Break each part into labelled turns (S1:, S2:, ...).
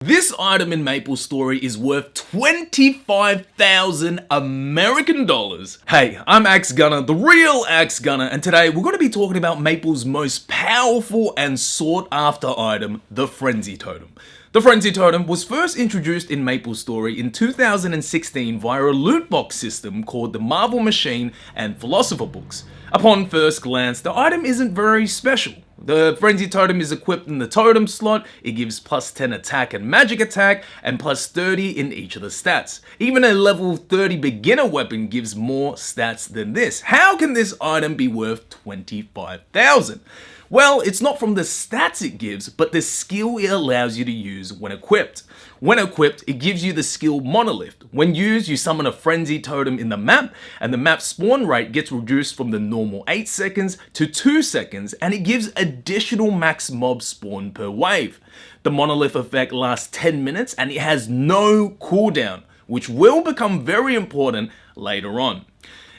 S1: This item in Maplestory is worth 25,000 American dollars. Hey, I'm Axgunner, the real Axgunner, and today we're going to be talking about Maple's most powerful and sought after item, the Frenzy Totem. The Frenzy Totem was first introduced in Maplestory in 2016 via a loot box system called the Marvel Machine and Philosopher Books. Upon first glance, the item isn't very special. The Frenzy Totem is equipped in the totem slot. It gives plus 10 attack and magic attack and plus 30 in each of the stats. Even a level 30 beginner weapon gives more stats than this. How can this item be worth 25,000? Well, it's not from the stats it gives, but the skill it allows you to use when equipped. When equipped, it gives you the skill Monolith. When used, you summon a Frenzy Totem in the map, and the map spawn rate gets reduced from the normal 8 seconds to 2 seconds, and it gives additional max mob spawn per wave. The Monolith effect lasts 10 minutes, and it has no cooldown, which will become very important later on.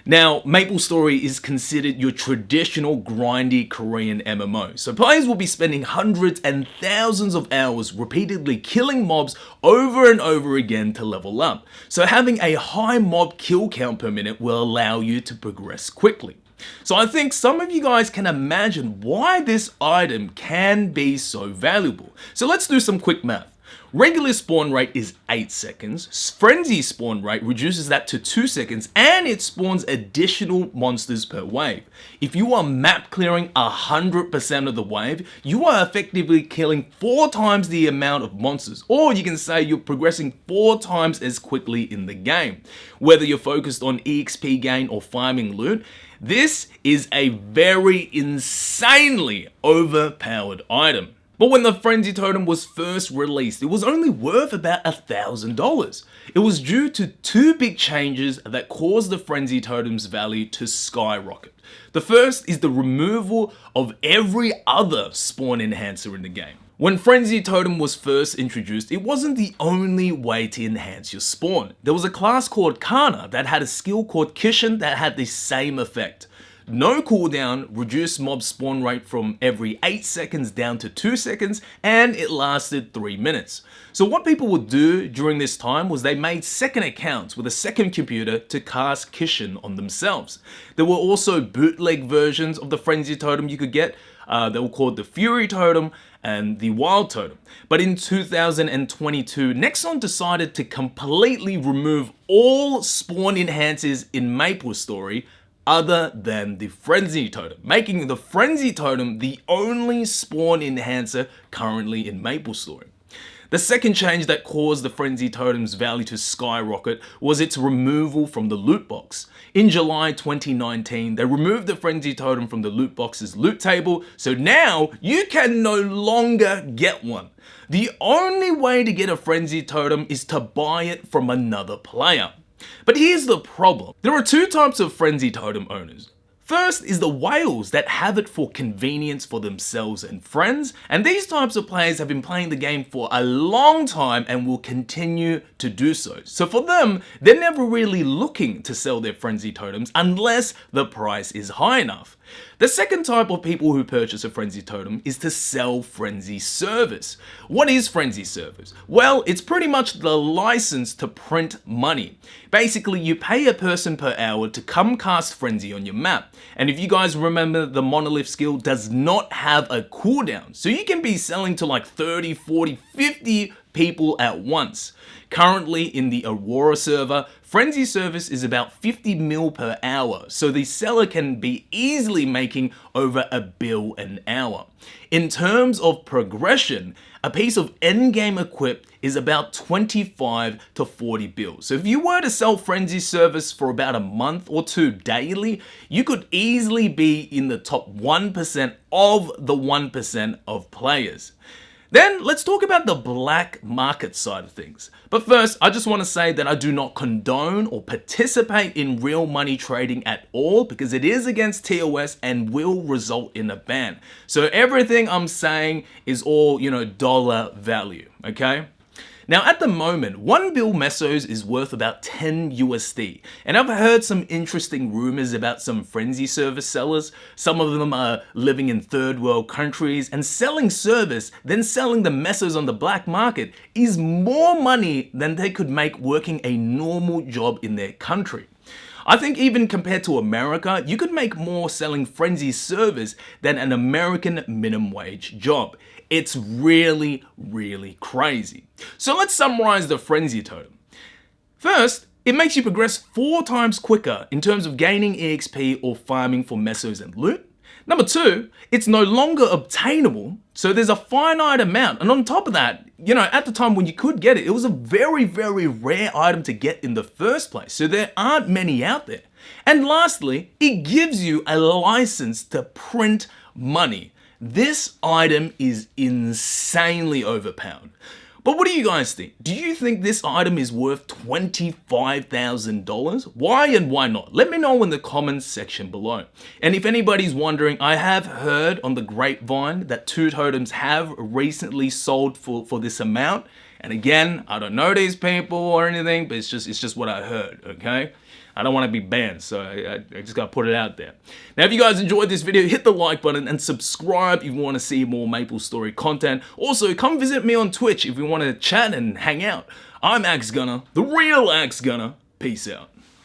S1: Now, Maplestory is considered your traditional grindy Korean MMO, so players will be spending hundreds and thousands of hours repeatedly killing mobs over and over again to level up. So having a high mob kill count per minute will allow you to progress quickly. So I think some of you guys can imagine why this item can be so valuable. So let's do some quick math. Regular spawn rate is 8 seconds, Frenzy spawn rate reduces that to 2 seconds, and it spawns additional monsters per wave. If you are map clearing 100% of the wave, you are effectively killing 4 times the amount of monsters, or you can say you're progressing 4 times as quickly in the game. Whether you're focused on EXP gain or farming loot, this is a very insanely overpowered item. But when the Frenzy Totem was first released, it was only worth about $1,000. It was due to 2 big changes that caused the Frenzy Totem's value to skyrocket. The first is the removal of every other spawn enhancer in the game. When Frenzy Totem was first introduced, it wasn't the only way to enhance your spawn. There was a class called Kana that had a skill called Kishin that had the same effect. No cooldown, reduced mob spawn rate from every 8 seconds down to 2 seconds, and it lasted 3 minutes. So what people would do during this time was they made second accounts with a second computer to cast Kishin on themselves. There were also bootleg versions of the Frenzy Totem you could get. They were called the Fury Totem and the Wild Totem. But in 2022, Nexon decided to completely remove all spawn enhancers in Maplestory other than the Frenzy Totem, making the Frenzy Totem the only spawn enhancer currently in Maplestory. The second change that caused the Frenzy Totem's value to skyrocket was its removal from the loot box. In July 2019, they removed the Frenzy Totem from the loot box's loot table, so now you can no longer get one. The only way to get a Frenzy Totem is to buy it from another player. But here's the problem. There are 2 types of Frenzy Totem owners. First is the whales that have it for convenience for themselves and friends, and these types of players have been playing the game for a long time and will continue to do so. So for them, they're never really looking to sell their Frenzy Totems unless the price is high enough. The second type of people who purchase a Frenzy Totem is to sell Frenzy Service. What is Frenzy Service? Well, it's pretty much the license to print money. Basically, you pay a person per hour to come cast Frenzy on your map. And if you guys remember, the Monolith skill does not have a cooldown. So you can be selling to like 30, 40, 50 people at once. Currently in the Aurora server, Frenzy Service is about 50 mil per hour, so the seller can be easily making over $1 bill an hour. In terms of progression, a piece of endgame equip is about 25 to 40 bills. So if you were to sell Frenzy Service for about a month or 2 daily, you could easily be in the top 1% of the 1% of players. Then let's talk about the black market side of things. But first, I just want to say that I do not condone or participate in real money trading at all because it is against TOS and will result in a ban. So everything I'm saying is all, dollar value, okay? Now at the moment, one bill Mesos is worth about 10 USD, and I've heard some interesting rumors about some Frenzy service sellers. Some of them are living in third world countries, and selling service, then selling the Mesos on the black market is more money than they could make working a normal job in their country. I think even compared to America, you could make more selling Frenzy service than an American minimum wage job. It's really, really crazy. So let's summarize the Frenzy Totem. First, it makes you progress 4 times quicker in terms of gaining EXP or farming for Mesos and loot. Number 2, it's no longer obtainable, so there's a finite amount. And on top of that, at the time when you could get it, it was a very, very rare item to get in the first place, so there aren't many out there. And lastly, it gives you a license to print money. This item is insanely overpowered. But what do you guys think? Do you think this item is worth $25,000? Why and why not? Let me know in the comments section below. And if anybody's wondering, I have heard on the grapevine that 2 totems have recently sold for this amount. And again, I don't know these people or anything, but it's just what I heard, okay? I don't want to be banned, so I just gotta put it out there. Now, if you guys enjoyed this video, hit the like button and subscribe if you want to see more Maplestory content. Also, come visit me on Twitch if you want to chat and hang out. I'm Axgunner, the real Axgunner. Peace out.